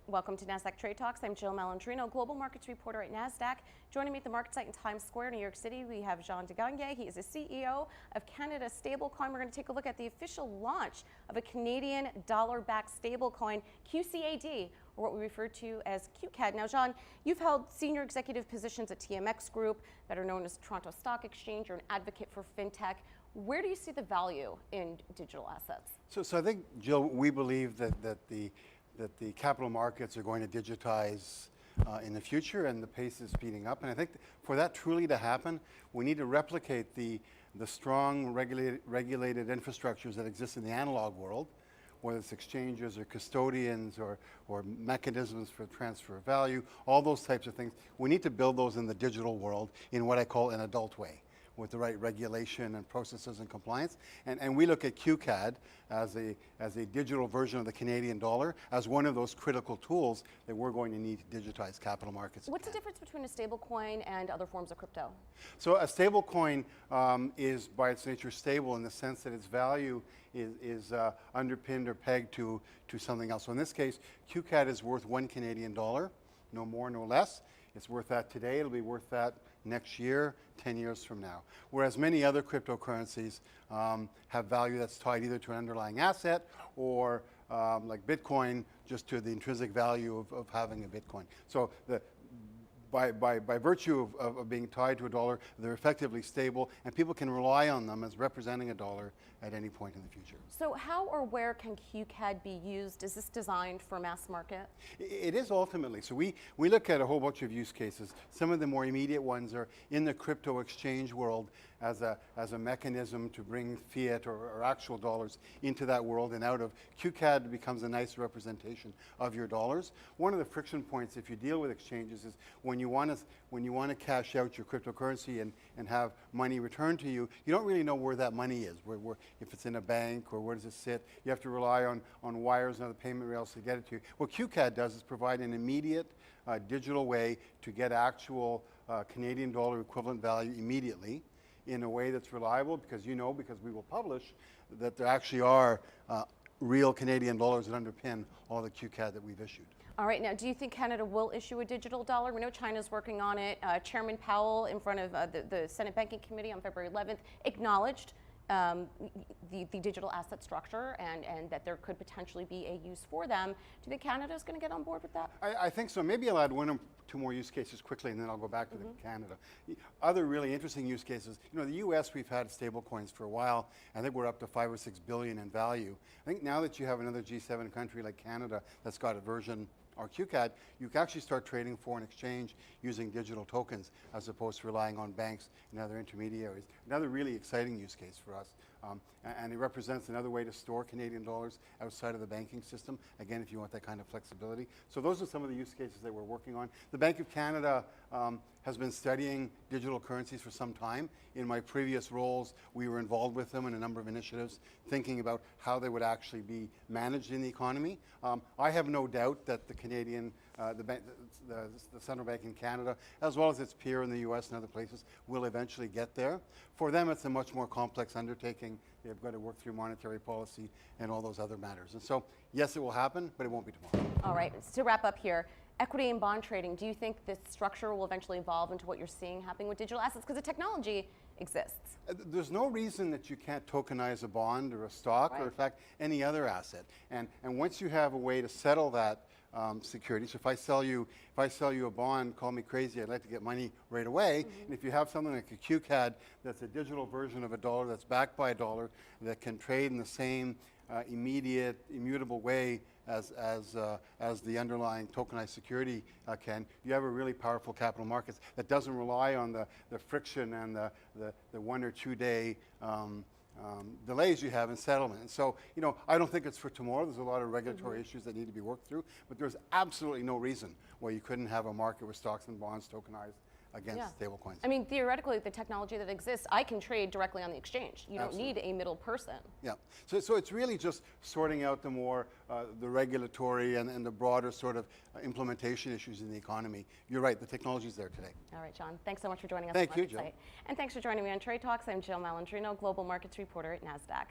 Welcome to Nasdaq Trade Talks. I'm Jill Malandrino, global markets reporter at Nasdaq. Joining me at the market site in Times Square, New York City, we have Jean Desgagne. He is the CEO of Canada Stablecoin. We're going to take a look at the official launch of a Canadian dollar-backed stablecoin, QCAD, or what we refer to as QCAD. Now, Jean, you've held senior executive positions at TMX Group, better known as Toronto Stock Exchange. You're an advocate for fintech. Where do you see the value in digital assets? So I think, Jill, we believe that the capital markets are going to digitize in the future, and the pace is speeding up. And I think for that truly to happen, we need to replicate the strong regulated infrastructures that exist in the analog world, whether it's exchanges or custodians or mechanisms for transfer of value, all those types of things. We need to build those in the digital world in what I call an adult way, with the right regulation and processes and compliance. And we look at QCAD as a digital version of the Canadian dollar as one of those critical tools that we're going to need to digitize capital markets. What's the difference between a stablecoin and other forms of crypto? So a stablecoin is by its nature stable in the sense that its value is underpinned or pegged to something else. So in this case, QCAD is worth $1 Canadian, no more, no less. It's worth that today, it'll be worth that next year, 10 years from now. Whereas many other cryptocurrencies have value that's tied either to an underlying asset or like Bitcoin, just to the intrinsic value of having a Bitcoin. So by virtue of being tied to a dollar, they're effectively stable, and people can rely on them as representing a dollar at any point in the future. So how or where can QCAD be used? Is this designed for mass market? It is ultimately. So we look at a whole bunch of use cases. Some of the more immediate ones are in the crypto exchange world as a mechanism to bring fiat or actual dollars into that world and out of. QCAD becomes a nice representation of your dollars. One of the friction points if you deal with exchanges is when you want to cash out your cryptocurrency and have money returned to you, you don't really know where that money is, if it's in a bank or where does it sit. You have to rely on wires and other payment rails to get it to you. What QCAD does is provide an immediate digital way to get actual Canadian dollar equivalent value immediately in a way that's reliable, because we will publish that there actually are real Canadian dollars that underpin all the QCAD that we've issued. All right, now do you think Canada will issue a digital dollar? We know China's working on it. Chairman Powell, in front of the Senate Banking Committee on February 11th, acknowledged the digital asset structure and that there could potentially be a use for them. Do you think Canada's going to get on board with that? I think so. Maybe I'll add one or two more use cases quickly, and then I'll go back to Canada. Other really interesting use cases, the US, we've had stable coins for a while. I think we're up to 5 or 6 billion in value. I think now that you have another G7 country like Canada that's got a version, or QCAD, you can actually start trading foreign exchange using digital tokens as opposed to relying on banks and other intermediaries. Another really exciting use case for us. And it represents another way to store Canadian dollars outside of the banking system, again, if you want that kind of flexibility. So those are some of the use cases that we're working on. The Bank of Canada has been studying digital currencies for some time. In my previous roles, we were involved with them in a number of initiatives, thinking about how they would actually be managed in the economy. I have no doubt that the Canadian, the central bank in Canada, as well as its peer in the US and other places, will eventually get there. For them, it's a much more complex undertaking. They've got to work through monetary policy and all those other matters. And so, yes, it will happen, but it won't be tomorrow. All right, to wrap up here, equity and bond trading, do you think this structure will eventually evolve into what you're seeing happening with digital assets? Because the technology exists. There's no reason that you can't tokenize a bond or a stock, or in fact, any other asset. And once you have a way to settle that security, so if I sell you a bond, call me crazy, I'd like to get money right away. And if you have something like a QCAD that's a digital version of a dollar that's backed by a dollar that can trade in the same immediate, immutable way as the underlying tokenized security can, you have a really powerful capital markets that doesn't rely on the friction and the 1 or 2 day delays you have in settlement. And so, I don't think it's for tomorrow. There's a lot of regulatory issues that need to be worked through, but there's absolutely no reason why you couldn't have a market with stocks and bonds tokenized against stablecoins. I mean, theoretically, the technology that exists, I can trade directly on the exchange. You don't need a middle person. Yeah. So it's really just sorting out the more the regulatory and the broader sort of implementation issues in the economy. You're right. The technology's there today. All right, John. Thanks so much for joining us. Thank you, Jill. And thanks for joining me on Trade Talks. I'm Jill Malandrino, global markets reporter at Nasdaq.